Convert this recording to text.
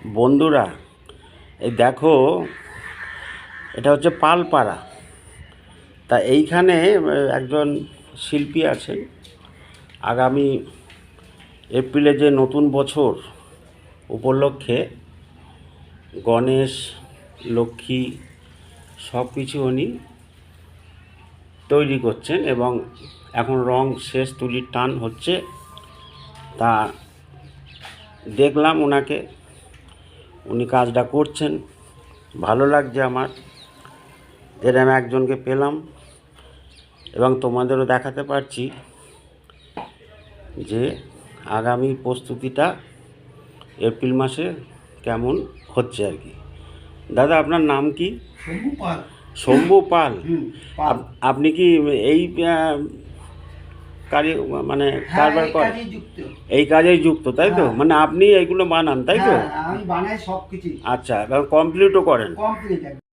বন্ধুরা, এই দেখো, এটা হচ্ছে পালপাড়া। তা এইখানে একজন শিল্পী আছেন। আগামী এপ্রিলে যে নতুন বছর উপলক্ষে গণেশ, লক্ষ্মী সব কিছু উনি তৈরি করছেন এবং এখন রং শেষ তুলির টান হচ্ছে। তা দেখলাম ওনাকে, উনি কাজটা করছেন, ভালো লাগছে আমার। এরকম একজনকে পেলাম এবং তোমাদেরও দেখাতে পারছি যে আগামী প্রস্তুতিটা এপ্রিল মাসে কেমন হচ্ছে আর কি। দাদা, আপনার নাম কি? শম্ভু পাল। শম্ভু পাল। পাল। আপনি কি এই কাজে মানে কারবার এই করেন? কাজে যুক্ত। এই কাজেই যুক্ত, তাই তো? হ্যাঁ। মানে আপনি এইগুলো বানান, তাই তো? হ্যাঁ, আমি বানাই সব কিছু আচ্ছা, এবং কমপ্লিটও করেন? কমপ্লিট।